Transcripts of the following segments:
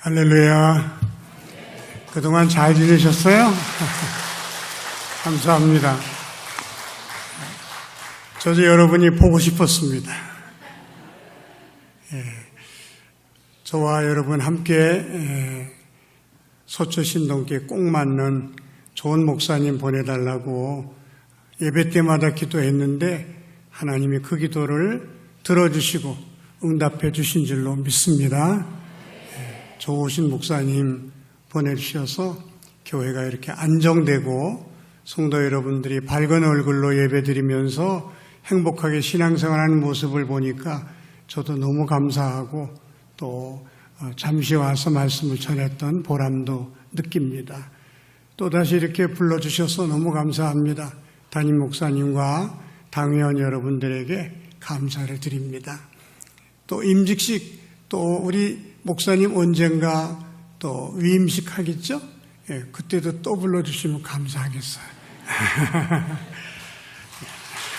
할렐루야. 그동안 잘 지내셨어요? 감사합니다. 저도 여러분이 보고 싶었습니다. 저와 여러분 함께 소초신동께 꼭 맞는 좋은 목사님 보내달라고 예배 때마다 기도했는데 하나님이 그 기도를 들어주시고 응답해 주신 줄로 믿습니다. 좋으신 목사님 보내주셔서 교회가 이렇게 안정되고 성도 여러분들이 밝은 얼굴로 예배드리면서 행복하게 신앙생활하는 모습을 보니까 저도 너무 감사하고 또 잠시 와서 말씀을 전했던 보람도 느낍니다. 또다시 이렇게 불러주셔서 너무 감사합니다. 담임 목사님과 당회원 여러분들에게 감사를 드립니다. 또 임직식 또 우리 목사님 언젠가 또 위임식 하겠죠? 그때도 또 불러주시면 감사하겠어요.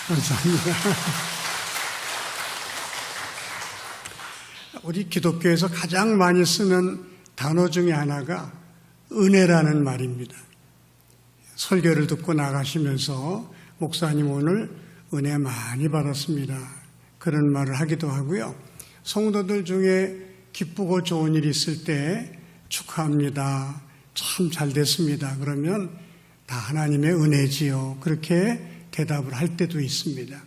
감사합니다. 우리 기독교에서 가장 많이 쓰는 단어 중에 하나가 은혜라는 말입니다. 설교를 듣고 나가시면서 목사님 오늘 은혜 많이 받았습니다. 그런 말을 하기도 하고요. 성도들 중에 기쁘고 좋은 일이 있을 때 축하합니다. 참 잘 됐습니다. 그러면 다 하나님의 은혜지요. 그렇게 대답을 할 때도 있습니다.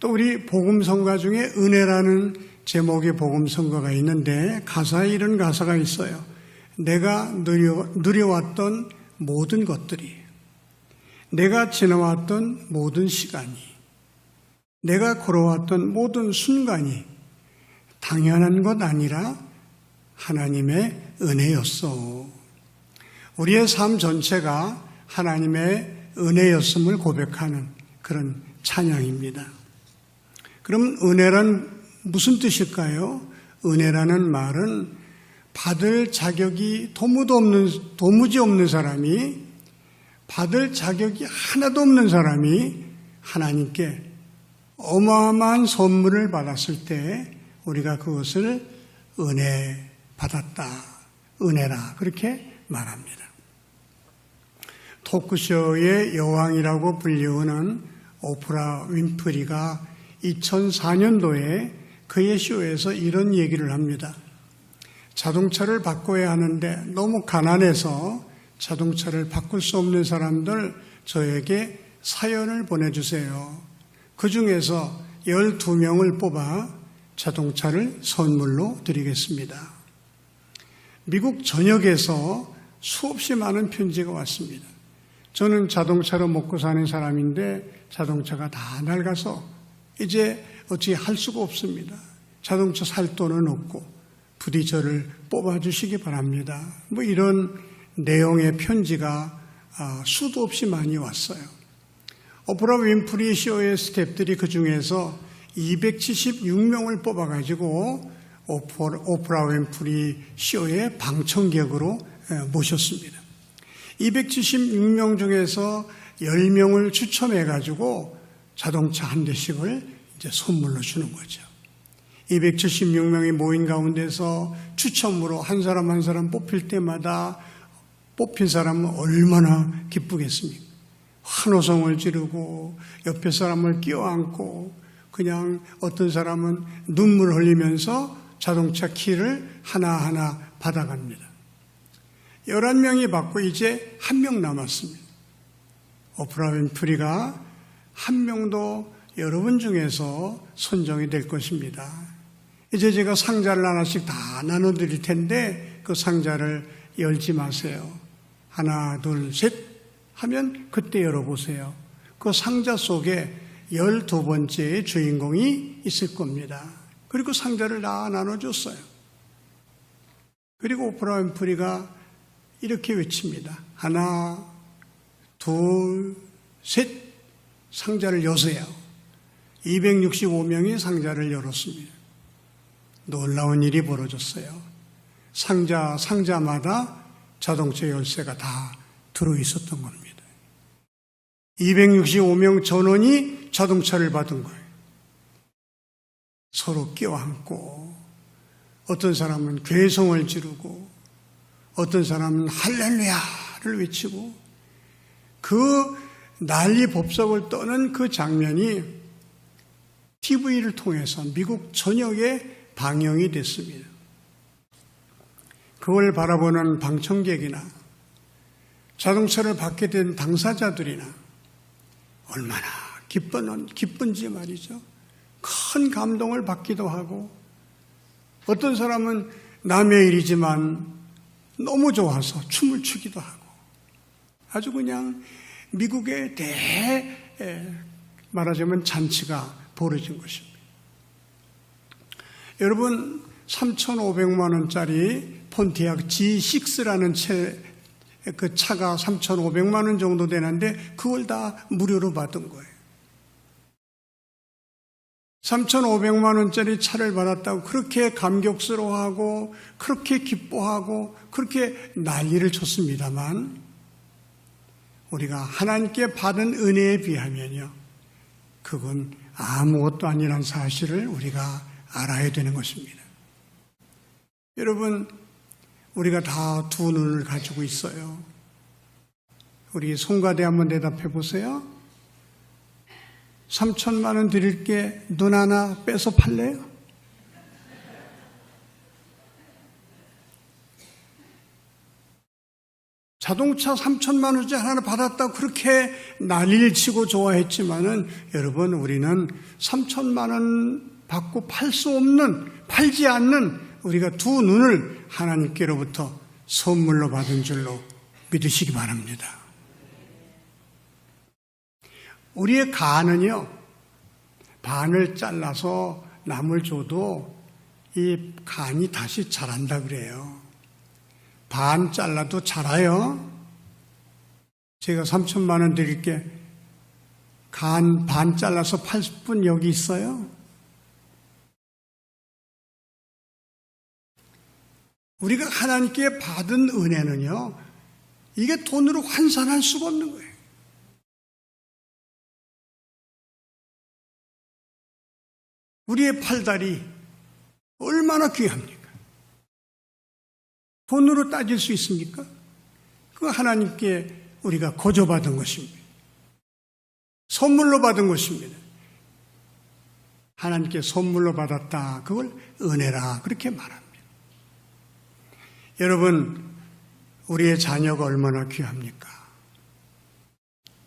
또 우리 복음성가 중에 은혜라는 제목의 복음성가가 있는데 가사에 이런 가사가 있어요. 내가 누려왔던 모든 것들이, 내가 지나왔던 모든 시간이, 내가 걸어왔던 모든 순간이 당연한 것 아니라 하나님의 은혜였어. 우리의 삶 전체가 하나님의 은혜였음을 고백하는 그런 찬양입니다. 그럼 은혜란 무슨 뜻일까요? 은혜라는 말은 받을 자격이 도무지 없는 사람이, 받을 자격이 하나도 없는 사람이 하나님께 어마어마한 선물을 받았을 때 우리가 그것을 은혜 받았다, 은혜라 그렇게 말합니다. 토크쇼의 여왕이라고 불리우는 오프라 윈프리가 2004년도에 그의 쇼에서 이런 얘기를 합니다. 자동차를 바꿔야 하는데 너무 가난해서 자동차를 바꿀 수 없는 사람들 저에게 사연을 보내주세요. 그 중에서 12명을 뽑아 자동차를 선물로 드리겠습니다. 미국 전역에서 수없이 많은 편지가 왔습니다. 저는 자동차로 먹고 사는 사람인데 자동차가 다 낡아서 이제 어찌 할 수가 없습니다. 자동차 살 돈은 없고 부디 저를 뽑아주시기 바랍니다. 뭐 이런 내용의 편지가 수도 없이 많이 왔어요. 오프라 윈프리 쇼의 스태프들이 그 중에서 276명을 뽑아가지고 오프라 윈프리 쇼의 방청객으로 모셨습니다. 276명 중에서 10명을 추첨해가지고 자동차 한 대씩을 이제 선물로 주는 거죠. 276명이 모인 가운데서 추첨으로 한 사람 한 사람 뽑힐 때마다 뽑힌 사람은 얼마나 기쁘겠습니까? 환호성을 지르고 옆에 사람을 끼워안고 그냥 어떤 사람은 눈물 흘리면서 자동차 키를 하나하나 받아갑니다. 11명이 받고 이제 1명 남았습니다. 오프라 윈프리가 한 명도 여러분 중에서 선정이 될 것입니다. 이제 제가 상자를 하나씩 다 나눠드릴 텐데 그 상자를 열지 마세요. 하나, 둘, 셋 하면 그때 열어보세요. 그 상자 속에 12번째의 주인공이 있을 겁니다. 그리고 상자를 다 나눠줬어요. 그리고 오프라 윈프리가 이렇게 외칩니다. 하나, 둘, 셋 상자를 여세요. 265명이 상자를 열었습니다. 놀라운 일이 벌어졌어요. 상자마다 자동차 열쇠가 다 들어있었던 겁니다. 265명 전원이 자동차를 받은 거예요. 서로 껴안고 어떤 사람은 괴성을 지르고 어떤 사람은 할렐루야를 외치고 그 난리 법석을 떠는 그 장면이 TV를 통해서 미국 전역에 방영이 됐습니다. 그걸 바라보는 방청객이나 자동차를 받게 된 당사자들이나 얼마나 기쁜지 말이죠. 큰 감동을 받기도 하고 어떤 사람은 남의 일이지만 너무 좋아서 춤을 추기도 하고 아주 그냥 미국의 말하자면 잔치가 벌어진 것입니다. 여러분 3,500만 원짜리 폰티악 G6라는 그 차가 3,500만 원 정도 되는데 그걸 다 무료로 받은 거예요. 3,500만 원짜리 차를 받았다고 그렇게 감격스러워하고 그렇게 기뻐하고 그렇게 난리를 쳤습니다만 우리가 하나님께 받은 은혜에 비하면요 그건 아무것도 아니라는 사실을 우리가 알아야 되는 것입니다. 여러분 우리가 다 두 눈을 가지고 있어요. 우리 송가대 한번 대답해 보세요. 3,000만 원 드릴게 눈 하나 빼서 팔래요? 자동차 3,000만 원짜리 하나 받았다고 그렇게 난리를 치고 좋아했지만은 여러분 우리는 3,000만 원 받고 팔지 않는 우리가 두 눈을 하나님께로부터 선물로 받은 줄로 믿으시기 바랍니다. 우리의 간은요, 반을 잘라서 남을 줘도 이 간이 다시 자란다 그래요. 반 잘라도 자라요. 제가 3,000만 원 드릴게 간 반 잘라서 팔 분 여기 있어요? 우리가 하나님께 받은 은혜는요, 이게 돈으로 환산할 수가 없는 거예요. 우리의 팔다리 얼마나 귀합니까? 돈으로 따질 수 있습니까? 그거 하나님께 우리가 거저받은 것입니다. 선물로 받은 것입니다. 하나님께 선물로 받았다. 그걸 은혜라 그렇게 말합니다. 여러분, 우리의 자녀가 얼마나 귀합니까?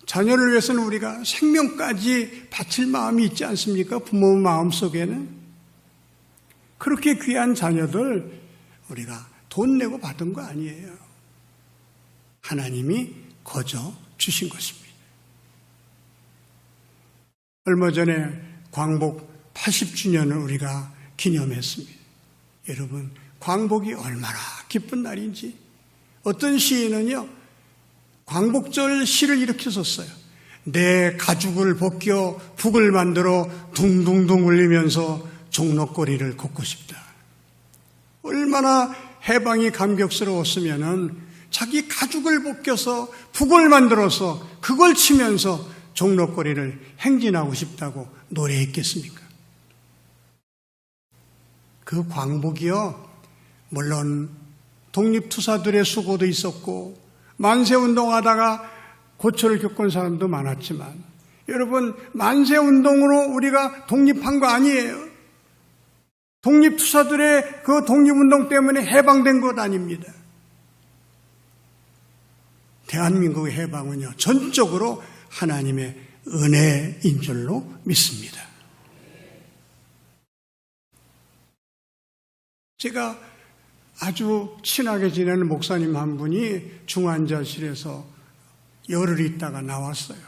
자녀를 위해서는 우리가 생명까지 바칠 마음이 있지 않습니까? 부모 마음 속에는. 그렇게 귀한 자녀들 우리가 돈 내고 받은 거 아니에요. 하나님이 거저 주신 것입니다. 얼마 전에 광복 80주년을 우리가 기념했습니다. 여러분, 광복이 얼마나 기쁜 날인지. 어떤 시인은요, 광복절 시를 이렇게 썼어요. 내 가죽을 벗겨 북을 만들어 둥둥둥 울리면서 종로거리를 걷고 싶다. 얼마나 해방이 감격스러웠으면은 자기 가죽을 벗겨서 북을 만들어서 그걸 치면서 종로거리를 행진하고 싶다고 노래했겠습니까? 그 광복이요, 물론 독립투사들의 수고도 있었고 만세운동하다가 고초를 겪은 사람도 많았지만 여러분, 만세운동으로 우리가 독립한 거 아니에요. 독립투사들의 그 독립운동 때문에 해방된 것 아닙니다. 대한민국의 해방은요, 전적으로 하나님의 은혜인 줄로 믿습니다. 제가 아주 친하게 지내는 목사님 한 분이 중환자실에서 열흘 있다가 나왔어요.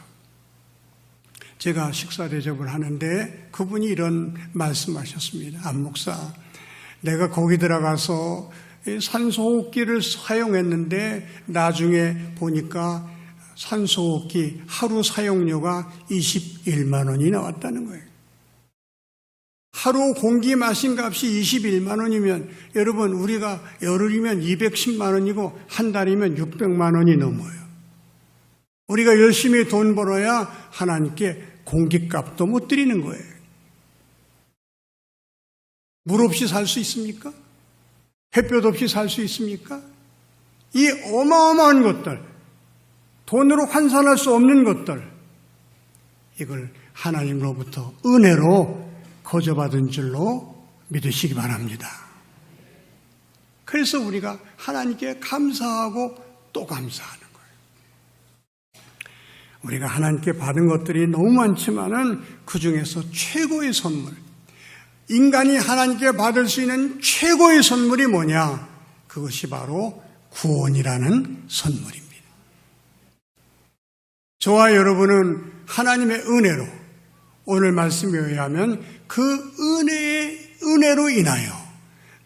제가 식사 대접을 하는데 그분이 이런 말씀하셨습니다. 안 목사, 내가 거기 들어가서 산소호흡기를 사용했는데 나중에 보니까 산소호흡기 하루 사용료가 21만 원이 나왔다는 거예요. 하루 공기 마신 값이 21만 원이면 여러분, 우리가 열흘이면 210만 원이고 한 달이면 600만 원이 넘어요. 우리가 열심히 돈 벌어야 하나님께 공기값도 못 드리는 거예요. 물 없이 살 수 있습니까? 햇볕 없이 살 수 있습니까? 이 어마어마한 것들, 돈으로 환산할 수 없는 것들, 이걸 하나님으로부터 은혜로 거저받은 줄로 믿으시기 바랍니다. 그래서 우리가 하나님께 감사하고 또 감사하는 거예요. 우리가 하나님께 받은 것들이 너무 많지만은 그 중에서 최고의 선물, 인간이 하나님께 받을 수 있는 최고의 선물이 뭐냐? 그것이 바로 구원이라는 선물입니다. 저와 여러분은 하나님의 은혜로, 오늘 말씀에 의하면 그 은혜로 인하여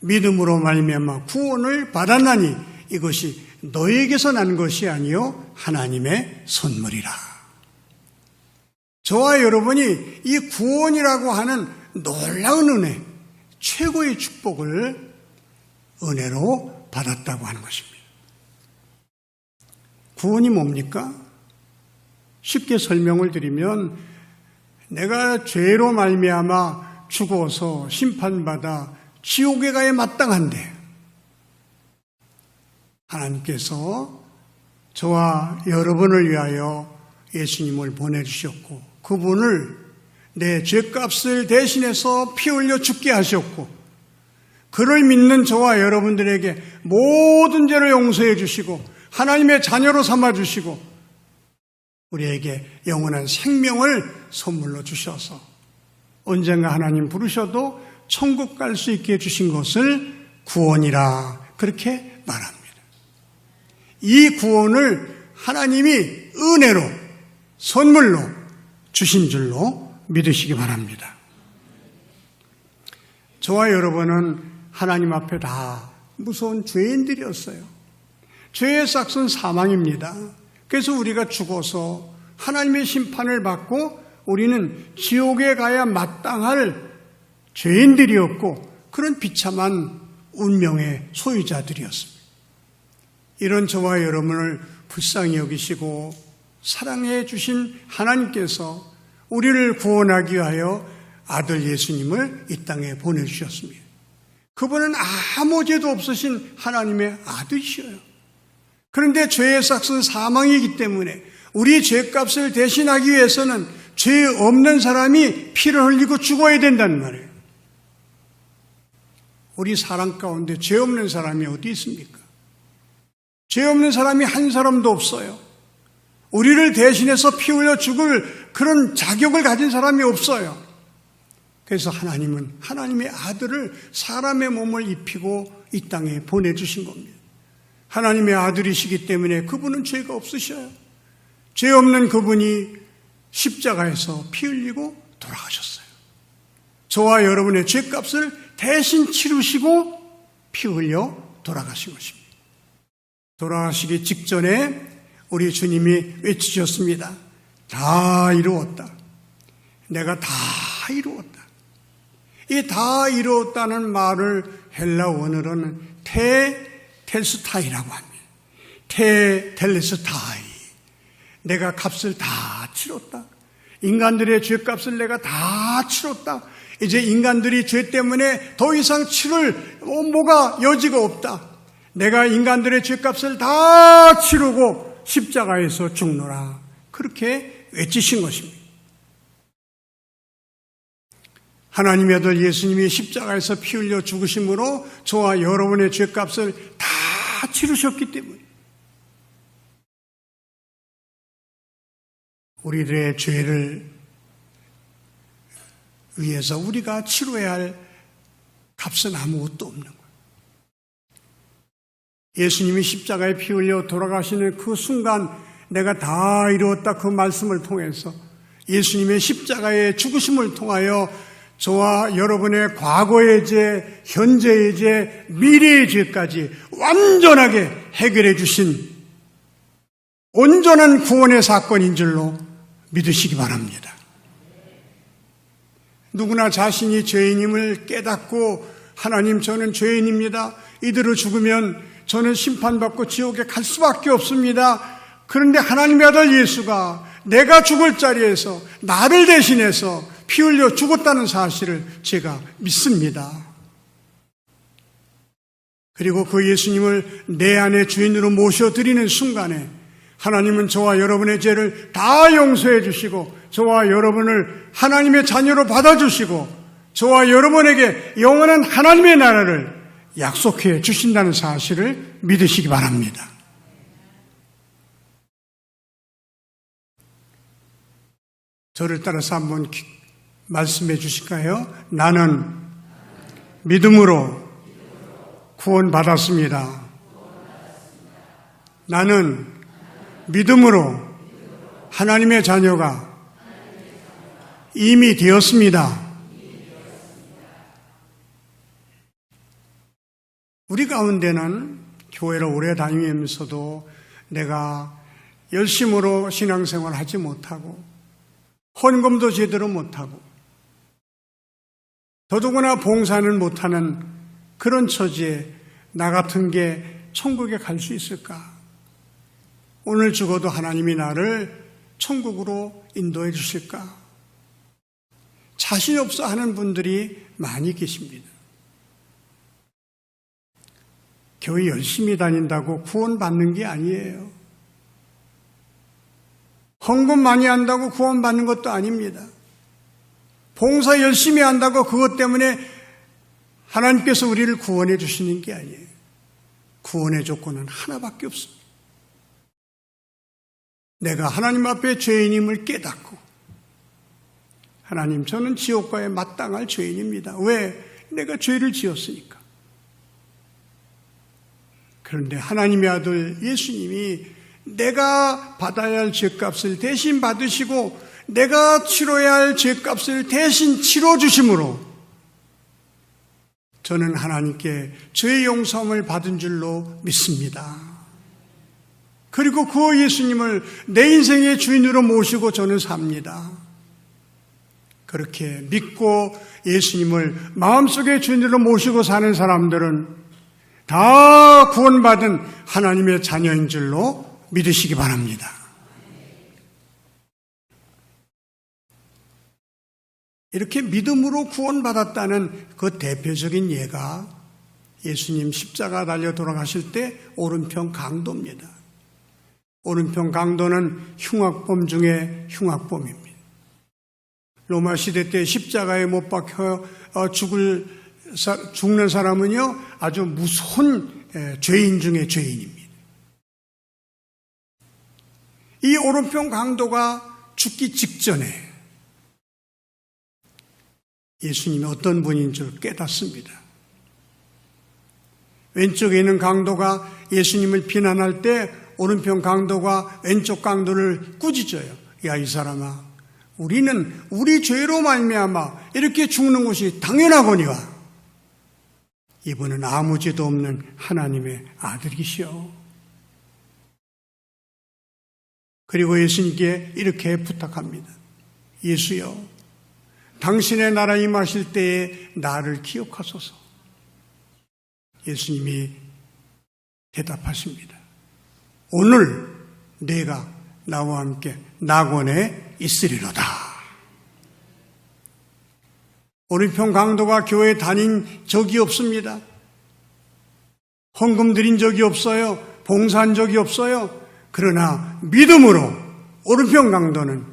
믿음으로 말미암아 구원을 받았나니 이것이 너에게서 난 것이 아니요 하나님의 선물이라. 저와 여러분이 이 구원이라고 하는 놀라운 은혜, 최고의 축복을 은혜로 받았다고 하는 것입니다. 구원이 뭡니까? 쉽게 설명을 드리면 내가 죄로 말미암아 죽어서 심판받아 지옥에 가야 마땅한데 하나님께서 저와 여러분을 위하여 예수님을 보내주셨고 그분을 내 죄값을 대신해서 피 흘려 죽게 하셨고 그를 믿는 저와 여러분들에게 모든 죄를 용서해 주시고 하나님의 자녀로 삼아 주시고 우리에게 영원한 생명을 선물로 주셔서 언젠가 하나님 부르셔도 천국 갈 수 있게 해주신 것을 구원이라 그렇게 말합니다. 이 구원을 하나님이 은혜로 선물로 주신 줄로 믿으시기 바랍니다. 저와 여러분은 하나님 앞에 다 무서운 죄인들이었어요. 죄의 싹은 사망입니다. 그래서 우리가 죽어서 하나님의 심판을 받고 우리는 지옥에 가야 마땅할 죄인들이었고 그런 비참한 운명의 소유자들이었습니다. 이런 저와 여러분을 불쌍히 여기시고 사랑해 주신 하나님께서 우리를 구원하기 위하여 아들 예수님을 이 땅에 보내주셨습니다. 그분은 아무 죄도 없으신 하나님의 아들이셔요. 그런데 죄의 삭은 사망이기 때문에 우리 죄값을 대신하기 위해서는 죄 없는 사람이 피를 흘리고 죽어야 된단 말이에요. 우리 사람 가운데 죄 없는 사람이 어디 있습니까? 죄 없는 사람이 한 사람도 없어요. 우리를 대신해서 피 흘려 죽을 그런 자격을 가진 사람이 없어요. 그래서 하나님은 하나님의 아들을 사람의 몸을 입히고 이 땅에 보내주신 겁니다. 하나님의 아들이시기 때문에 그분은 죄가 없으셔요. 죄 없는 그분이 십자가에서 피 흘리고 돌아가셨어요. 저와 여러분의 죄값을 대신 치르시고 피 흘려 돌아가신 것입니다. 돌아가시기 직전에 우리 주님이 외치셨습니다. 다 이루었다. 내가 다 이루었다. 이 다 이루었다는 말을 헬라 원어로는 테텔스타이라고 합니다. 테텔스타이. 내가 값을 다 치렀다. 인간들의 죄값을 내가 다 치렀다. 이제 인간들이 죄 때문에 더 이상 치를 뭐가 여지가 없다. 내가 인간들의 죄값을 다 치르고 십자가에서 죽노라. 그렇게 외치신 것입니다. 하나님의 아들 예수님이 십자가에서 피 흘려 죽으심으로 저와 여러분의 죄값을 다 치르셨기 때문에 우리들의 죄를 위해서 우리가 치러야 할 값은 아무것도 없는 거예요. 예수님이 십자가에 피 흘려 돌아가시는 그 순간 내가 다 이루었다 그 말씀을 통해서 예수님의 십자가의 죽으심을 통하여 저와 여러분의 과거의 죄, 현재의 죄, 미래의 죄까지 완전하게 해결해 주신 온전한 구원의 사건인 줄로 믿으시기 바랍니다. 누구나 자신이 죄인임을 깨닫고 하나님 저는 죄인입니다. 이대로 죽으면 저는 심판받고 지옥에 갈 수밖에 없습니다. 그런데 하나님의 아들 예수가 내가 죽을 자리에서 나를 대신해서 피 흘려 죽었다는 사실을 제가 믿습니다. 그리고 그 예수님을 내 안에 주인으로 모셔드리는 순간에 하나님은 저와 여러분의 죄를 다 용서해 주시고 저와 여러분을 하나님의 자녀로 받아주시고 저와 여러분에게 영원한 하나님의 나라를 약속해 주신다는 사실을 믿으시기 바랍니다. 저를 따라서 한번 말씀해 주실까요? 나는 믿음으로 구원받았습니다. 나는 믿음으로 하나님의 자녀가 이미 되었습니다. 우리 가운데는 교회를 오래 다니면서도 내가 열심으로 신앙생활을 하지 못하고 헌금도 제대로 못하고 더더구나 봉사는 못하는 그런 처지에 나 같은 게 천국에 갈 수 있을까? 오늘 죽어도 하나님이 나를 천국으로 인도해 주실까? 자신 없어 하는 분들이 많이 계십니다. 교회 열심히 다닌다고 구원받는 게 아니에요. 헌금 많이 한다고 구원받는 것도 아닙니다. 봉사 열심히 한다고 그것 때문에 하나님께서 우리를 구원해 주시는 게 아니에요. 구원의 조건은 하나밖에 없습니다. 내가 하나님 앞에 죄인임을 깨닫고 하나님, 저는 지옥과에 마땅할 죄인입니다. 왜? 내가 죄를 지었으니까. 그런데 하나님의 아들 예수님이 내가 받아야 할 죄값을 대신 받으시고 내가 치러야 할 죄값을 대신 치러주심으로 저는 하나님께 죄의 용서함을 받은 줄로 믿습니다. 그리고 그 예수님을 내 인생의 주인으로 모시고 저는 삽니다. 그렇게 믿고 예수님을 마음속의 주인으로 모시고 사는 사람들은 다 구원받은 하나님의 자녀인 줄로 믿으시기 바랍니다. 이렇게 믿음으로 구원받았다는 그 대표적인 예가 예수님 십자가 달려 돌아가실 때 오른편 강도입니다. 오른편 강도는 흉악범 중에 흉악범입니다. 로마 시대 때 십자가에 못 박혀 죽는 사람은요 아주 무서운 죄인 중에 죄인입니다. 이 오른편 강도가 죽기 직전에 예수님이 어떤 분인 줄 깨닫습니다. 왼쪽에 있는 강도가 예수님을 비난할 때 오른편 강도가 왼쪽 강도를 꾸짖어요. 야, 이 사람아, 우리는 우리 죄로 말미암아 이렇게 죽는 것이 당연하거니와 이분은 아무 죄도 없는 하나님의 아들이시오. 그리고 예수님께 이렇게 부탁합니다. 예수여, 당신의 나라 임하실 때에 나를 기억하소서. 예수님이 대답하십니다. 오늘 내가 나와 함께 낙원에 있으리로다. 오른편 강도가 교회에 다닌 적이 없습니다. 헌금 드린 적이 없어요. 봉사한 적이 없어요. 그러나 믿음으로 오른편 강도는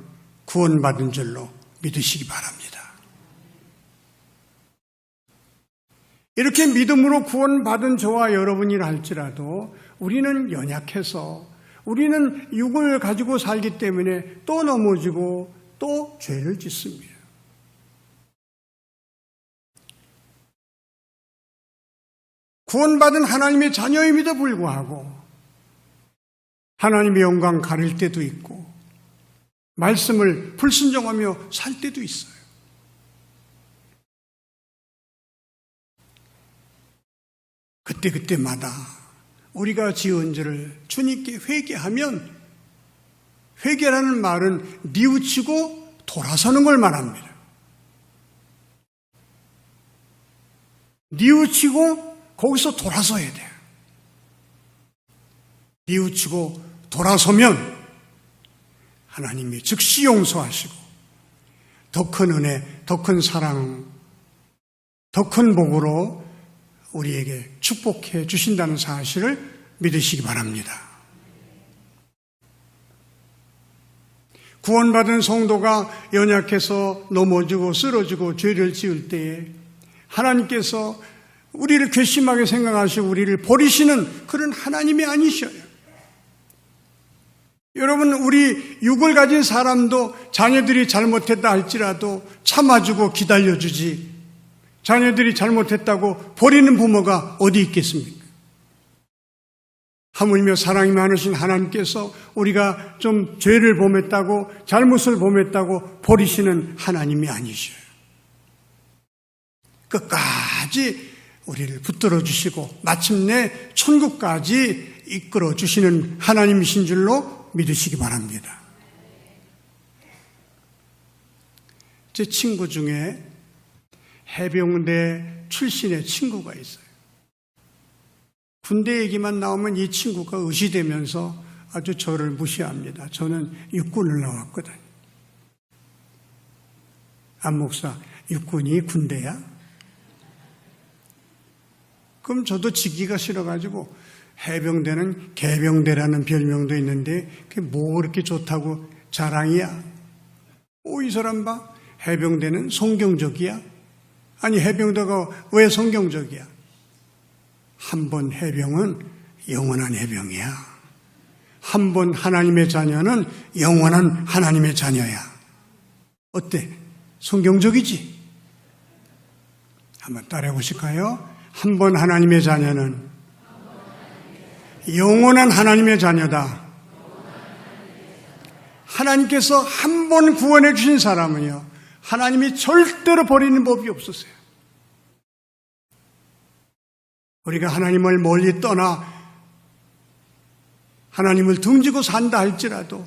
구원받은 줄로 믿으시기 바랍니다. 이렇게 믿음으로 구원받은 저와 여러분이라 할지라도 우리는 연약해서 우리는 육을 가지고 살기 때문에 또 넘어지고 또 죄를 짓습니다. 구원받은 하나님의 자녀임에도 불구하고 하나님의 영광 가릴 때도 있고 말씀을 불순종하며 살 때도 있어요. 그때마다 우리가 지은 죄를 주님께 회개하면, 회개라는 말은 뉘우치고 돌아서는 걸 말합니다. 뉘우치고 거기서 돌아서야 돼요. 뉘우치고 돌아서면 하나님이 즉시 용서하시고 더 큰 은혜, 더 큰 사랑, 더 큰 복으로 우리에게 축복해 주신다는 사실을 믿으시기 바랍니다. 구원받은 성도가 연약해서 넘어지고 쓰러지고 죄를 지을 때에 하나님께서 우리를 괘씸하게 생각하시고 우리를 버리시는 그런 하나님이 아니셔요. 여러분, 우리 육을 가진 사람도 자녀들이 잘못했다 할지라도 참아주고 기다려주지, 자녀들이 잘못했다고 버리는 부모가 어디 있겠습니까? 하물며 사랑이 많으신 하나님께서 우리가 좀 죄를 범했다고, 잘못을 범했다고 버리시는 하나님이 아니셔요. 끝까지 우리를 붙들어 주시고 마침내 천국까지 이끌어 주시는 하나님이신 줄로 믿으시기 바랍니다. 제 친구 중에 해병대 출신의 친구가 있어요. 군대 얘기만 나오면 이 친구가 의시되면서 아주 저를 무시합니다. 저는 육군을 나왔거든요. 안 목사, 육군이 군대야? 그럼 저도 지기가 싫어가지고 해병대는 개병대라는 별명도 있는데 그게 뭐 그렇게 좋다고 자랑이야? 이 사람 봐. 해병대는 성경적이야? 아니, 해병대가 왜 성경적이야? 한 번 해병은 영원한 해병이야. 한 번 하나님의 자녀는 영원한 하나님의 자녀야. 어때? 성경적이지? 한번 따라해 보실까요? 한 번 하나님의 자녀는 영원한 하나님의 자녀다. 하나님께서 한 번 구원해 주신 사람은요, 하나님이 절대로 버리는 법이 없었어요. 우리가 하나님을 멀리 떠나 하나님을 등지고 산다 할지라도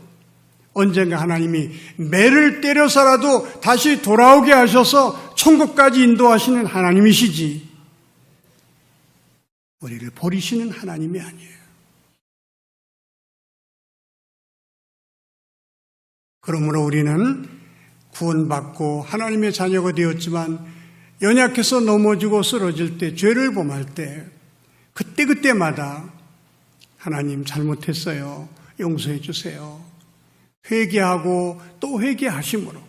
언젠가 하나님이 매를 때려서라도 다시 돌아오게 하셔서 천국까지 인도하시는 하나님이시지, 우리를 버리시는 하나님이 아니에요. 그러므로 우리는 구원받고 하나님의 자녀가 되었지만 연약해서 넘어지고 쓰러질 때, 죄를 범할 때 그때마다 하나님 잘못했어요, 용서해 주세요, 회개하고 또 회개하심으로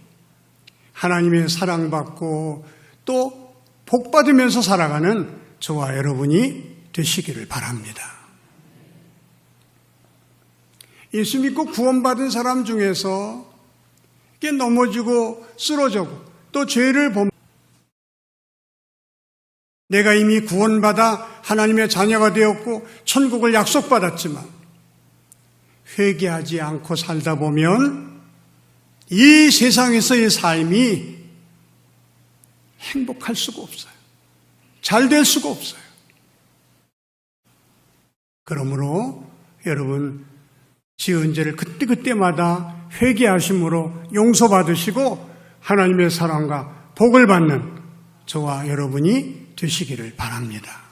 하나님의 사랑받고 또 복받으면서 살아가는 저와 여러분이 되시기를 바랍니다. 예수 믿고 구원받은 사람 중에서 넘어지고 쓰러지고 또 죄를 범, 내가 이미 구원받아 하나님의 자녀가 되었고 천국을 약속받았지만 회개하지 않고 살다 보면 이 세상에서의 삶이 행복할 수가 없어요. 잘 될 수가 없어요. 그러므로 여러분, 지은 죄를 그때마다 회개하심으로 용서받으시고 하나님의 사랑과 복을 받는 저와 여러분이 되시기를 바랍니다.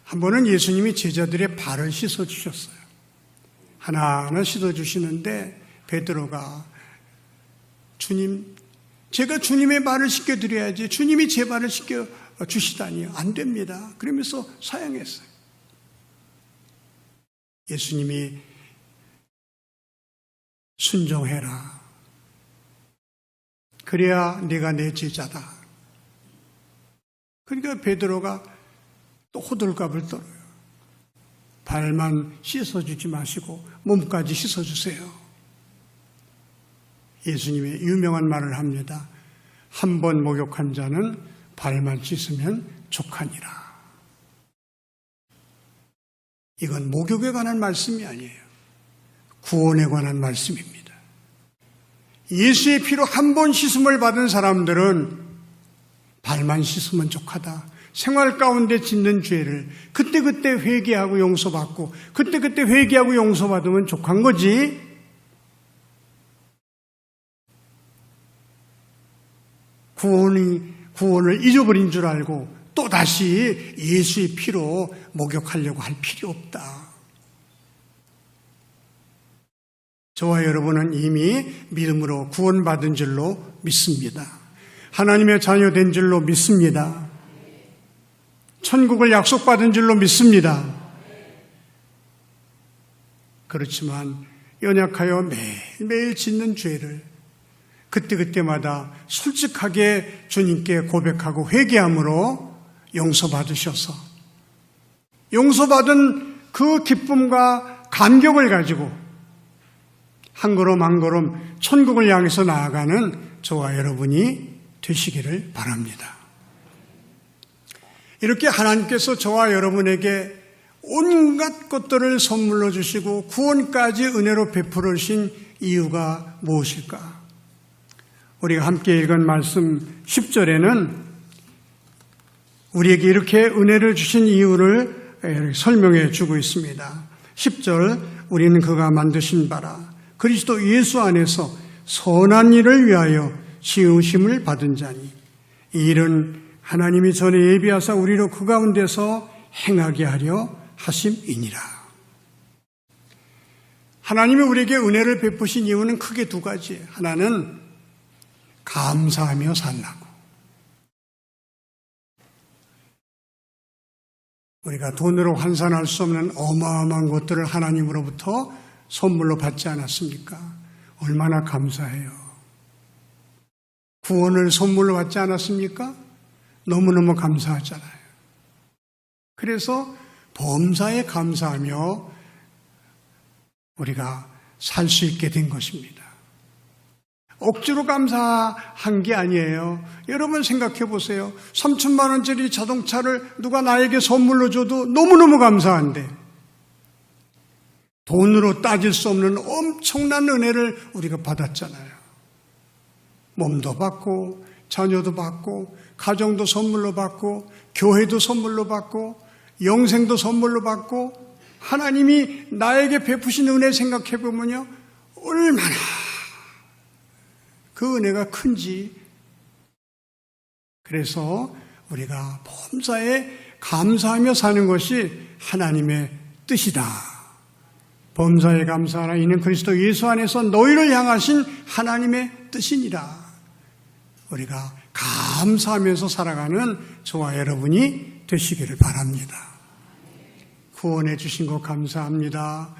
한 번은 예수님이 제자들의 발을 씻어주셨어요. 하나하나 씻어주시는데 베드로가, 주님, 제가 주님의 발을 씻겨드려야지 주님이 제 발을 씻겨주시다니요. 안 됩니다. 그러면서 사양했어요. 예수님이 순종해라. 그래야 네가 내 제자다. 그러니까 베드로가 또 호들갑을 떨어요. 발만 씻어주지 마시고 몸까지 씻어주세요. 예수님의 유명한 말을 합니다. 한 번 목욕한 자는 발만 씻으면 족하니라. 이건 목욕에 관한 말씀이 아니에요. 구원에 관한 말씀입니다. 예수의 피로 한 번 씻음을 받은 사람들은 발만 씻으면 족하다. 생활 가운데 짓는 죄를 그때그때 회개하고 용서받고 그때그때 회개하고 용서받으면 족한 거지. 구원을 잊어버린 줄 알고 또다시 예수의 피로 목욕하려고 할 필요 없다. 저와 여러분은 이미 믿음으로 구원받은 줄로 믿습니다. 하나님의 자녀 된 줄로 믿습니다. 천국을 약속받은 줄로 믿습니다. 그렇지만 연약하여 매일매일 짓는 죄를 그때그때마다 솔직하게 주님께 고백하고 회개함으로 용서받으셔서 용서받은 그 기쁨과 감격을 가지고 한 걸음 한 걸음 천국을 향해서 나아가는 저와 여러분이 되시기를 바랍니다. 이렇게 하나님께서 저와 여러분에게 온갖 것들을 선물로 주시고 구원까지 은혜로 베풀어 주신 이유가 무엇일까? 우리가 함께 읽은 말씀 10절에는 우리에게 이렇게 은혜를 주신 이유를 설명해 주고 있습니다. 10절, 우리는 그가 만드신 바라 그리스도 예수 안에서 선한 일을 위하여 지으심을 받은 자니 이 일은 하나님이 전에 예비하사 우리로 그 가운데서 행하게 하려 하심이니라. 하나님이 우리에게 은혜를 베푸신 이유는 크게 두 가지. 하나는 감사하며 살라고. 우리가 돈으로 환산할 수 없는 어마어마한 것들을 하나님으로부터 선물로 받지 않았습니까? 얼마나 감사해요. 구원을 선물로 받지 않았습니까? 너무너무 감사하잖아요. 그래서 범사에 감사하며 우리가 살 수 있게 된 것입니다. 억지로 감사한 게 아니에요. 여러분 생각해 보세요. 3천만 원짜리 자동차를 누가 나에게 선물로 줘도 너무너무 감사한데 돈으로 따질 수 없는 엄청난 은혜를 우리가 받았잖아요. 몸도 받고 자녀도 받고 가정도 선물로 받고 교회도 선물로 받고 영생도 선물로 받고 하나님이 나에게 베푸신 은혜 생각해 보면요. 얼마나 그 은혜가 큰지. 그래서 우리가 범사에 감사하며 사는 것이 하나님의 뜻이다. 범사에 감사하라. 이는 그리스도 예수 안에서 너희를 향하신 하나님의 뜻이니라. 우리가 감사하면서 살아가는 저와 여러분이 되시기를 바랍니다. 구원해 주신 것 감사합니다.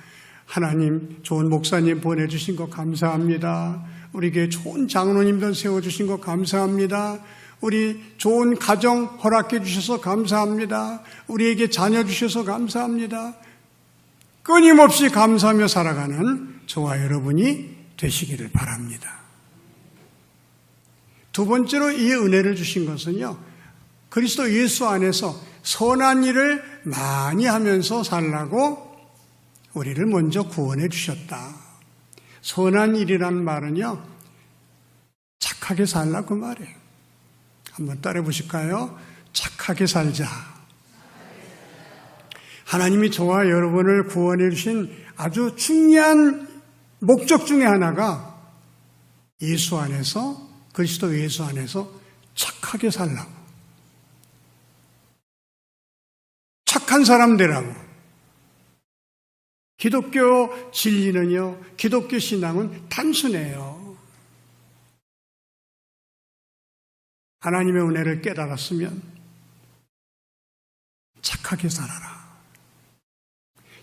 하나님 좋은 목사님 보내주신 것 감사합니다. 우리에게 좋은 장로님들 세워주신 것 감사합니다. 우리 좋은 가정 허락해 주셔서 감사합니다. 우리에게 자녀 주셔서 감사합니다. 끊임없이 감사하며 살아가는 저와 여러분이 되시기를 바랍니다. 두 번째로 이 은혜를 주신 것은요, 그리스도 예수 안에서 선한 일을 많이 하면서 살라고 우리를 먼저 구원해 주셨다. 선한 일이란 말은요, 착하게 살라 그 말이에요. 한번 따라해 보실까요? 착하게 살자. 하나님이 저와 여러분을 구원해 주신 아주 중요한 목적 중에 하나가 예수 안에서, 그리스도 예수 안에서 착하게 살라고. 착한 사람 되라고. 기독교 진리는요, 기독교 신앙은 단순해요. 하나님의 은혜를 깨달았으면 착하게 살아라.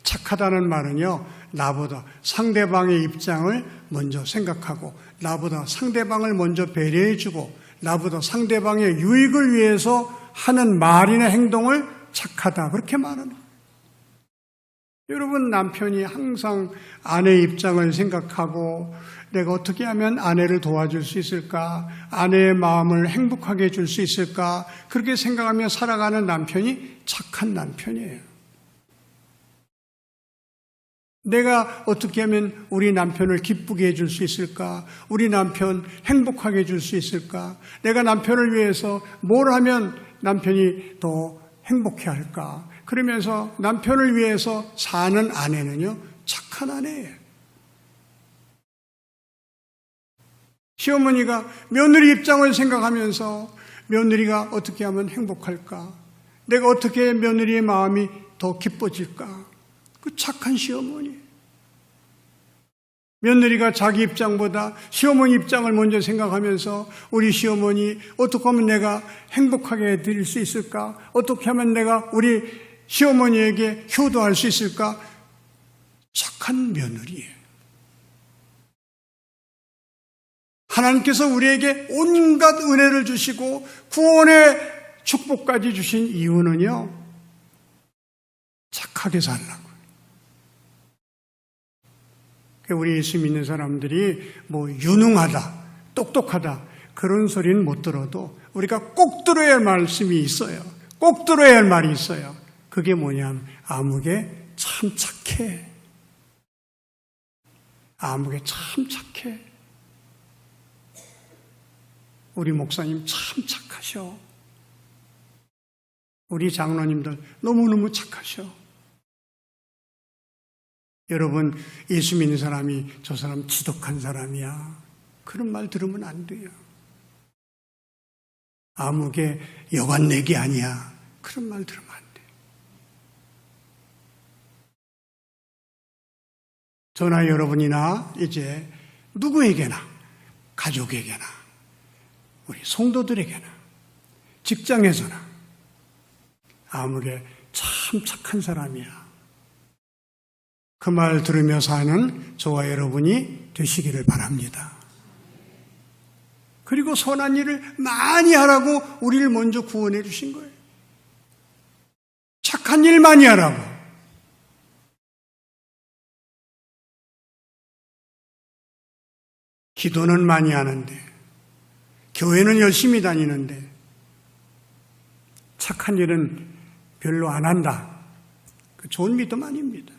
착하다는 말은요, 나보다 상대방의 입장을 먼저 생각하고, 나보다 상대방을 먼저 배려해주고, 나보다 상대방의 유익을 위해서 하는 말이나 행동을 착하다, 그렇게 말하는 거예요. 여러분, 남편이 항상 아내의 입장을 생각하고 내가 어떻게 하면 아내를 도와줄 수 있을까? 아내의 마음을 행복하게 해줄 수 있을까? 그렇게 생각하며 살아가는 남편이 착한 남편이에요. 내가 어떻게 하면 우리 남편을 기쁘게 해줄 수 있을까? 우리 남편 행복하게 해줄 수 있을까? 내가 남편을 위해서 뭘 하면 남편이 더 행복해 할까? 그러면서 남편을 위해서 사는 아내는요, 착한 아내예요. 시어머니가 며느리 입장을 생각하면서 며느리가 어떻게 하면 행복할까? 내가 어떻게 해야 며느리의 마음이 더 기뻐질까? 그 착한 시어머니. 며느리가 자기 입장보다 시어머니 입장을 먼저 생각하면서 우리 시어머니 어떻게 하면 내가 행복하게 해드릴 수 있을까? 어떻게 하면 내가 우리 시어머니에게 효도할 수 있을까? 착한 며느리예요. 하나님께서 우리에게 온갖 은혜를 주시고 구원의 축복까지 주신 이유는요, 착하게 살라고. 우리 예수 믿는 사람들이 뭐 유능하다, 똑똑하다 그런 소리는 못 들어도 우리가 꼭 들어야 할 말씀이 있어요. 꼭 들어야 할 말이 있어요. 그게 뭐냐면 아무개 참 착해. 아무개 참 착해. 우리 목사님 참 착하셔. 우리 장로님들 너무너무 착하셔. 여러분, 예수 믿는 사람이 저 사람 지독한 사람이야, 그런 말 들으면 안 돼요. 아무개 여관내기 아니야, 그런 말 들으면 안 돼요. 저나 여러분이나 이제 누구에게나, 가족에게나, 우리 성도들에게나, 직장에서나 아무개 참 착한 사람이야, 그 말 들으며 사는 저와 여러분이 되시기를 바랍니다. 그리고 선한 일을 많이 하라고 우리를 먼저 구원해 주신 거예요. 착한 일 많이 하라고. 기도는 많이 하는데, 교회는 열심히 다니는데 착한 일은 별로 안 한다. 좋은 믿음 아닙니다.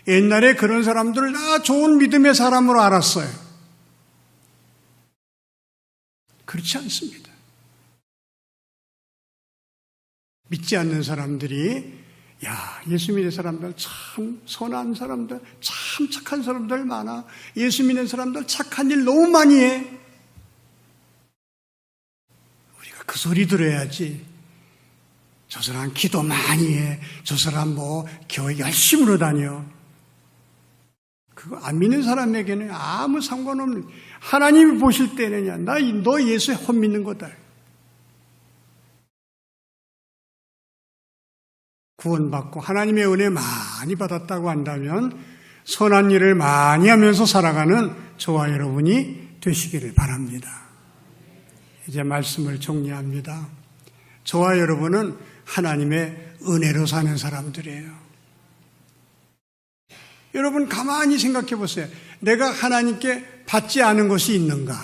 옛날에 그런 사람들을 다 좋은 믿음의 사람으로 알았어요. 그렇지 않습니다. 믿지 않는 사람들이 야, 예수 믿는 사람들 참 선한 사람들, 참 착한 사람들 많아. 예수 믿는 사람들 착한 일 너무 많이 해. 우리가 그 소리 들어야지. 저 사람 기도 많이 해. 저 사람 뭐 교회 열심으로 다녀. 그거 안 믿는 사람에게는 아무 상관없는, 하나님이 보실 때는 너 예수에 혼 믿는 거다. 구원받고 하나님의 은혜 많이 받았다고 한다면 선한 일을 많이 하면서 살아가는 저와 여러분이 되시기를 바랍니다. 이제 말씀을 정리합니다. 저와 여러분은 하나님의 은혜로 사는 사람들이에요. 여러분 가만히 생각해 보세요. 내가 하나님께 받지 않은 것이 있는가?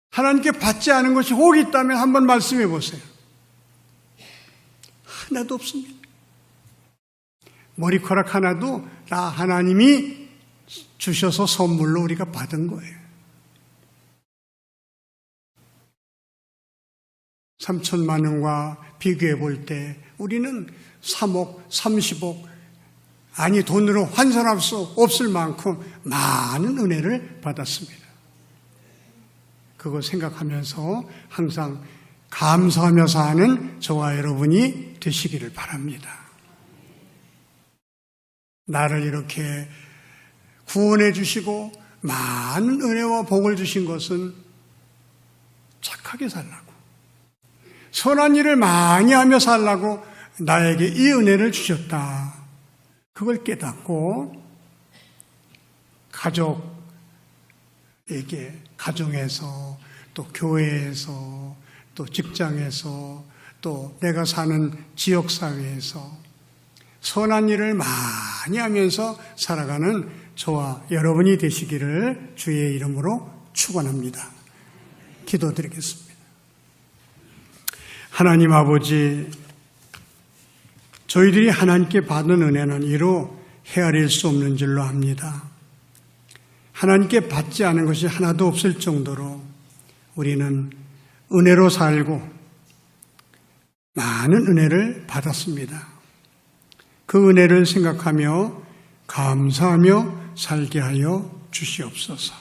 하나님께 받지 않은 것이 혹 있다면 한번 말씀해 보세요. 하나도 없습니다. 머리카락 하나도 다 하나님이 주셔서 선물로 우리가 받은 거예요. 3천만 원과 비교해 볼 때 우리는 3억, 30억, 아니 돈으로 환산할 수 없을 만큼 많은 은혜를 받았습니다. 그거 생각하면서 항상 감사하며 사는 저와 여러분이 되시기를 바랍니다. 나를 이렇게 구원해 주시고 많은 은혜와 복을 주신 것은 착하게 살라고, 선한 일을 많이 하며 살라고 나에게 이 은혜를 주셨다. 그걸 깨닫고 가족에게, 가정에서 또 교회에서 또 직장에서 또 내가 사는 지역사회에서 선한 일을 많이 하면서 살아가는 저와 여러분이 되시기를 주의 이름으로 축원합니다. 기도드리겠습니다. 하나님 아버지, 저희들이 하나님께 받은 은혜는 이루 헤아릴 수 없는 줄로 압니다. 하나님께 받지 않은 것이 하나도 없을 정도로 우리는 은혜로 살고 많은 은혜를 받았습니다. 그 은혜를 생각하며 감사하며 살게 하여 주시옵소서.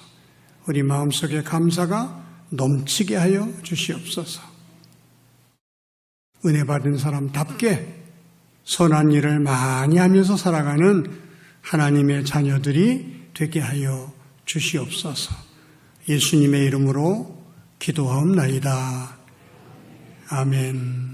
우리 마음속에 감사가 넘치게 하여 주시옵소서. 은혜 받은 사람답게 선한 일을 많이 하면서 살아가는 하나님의 자녀들이 되게 하여 주시옵소서. 예수님의 이름으로 기도하옵나이다. 아멘.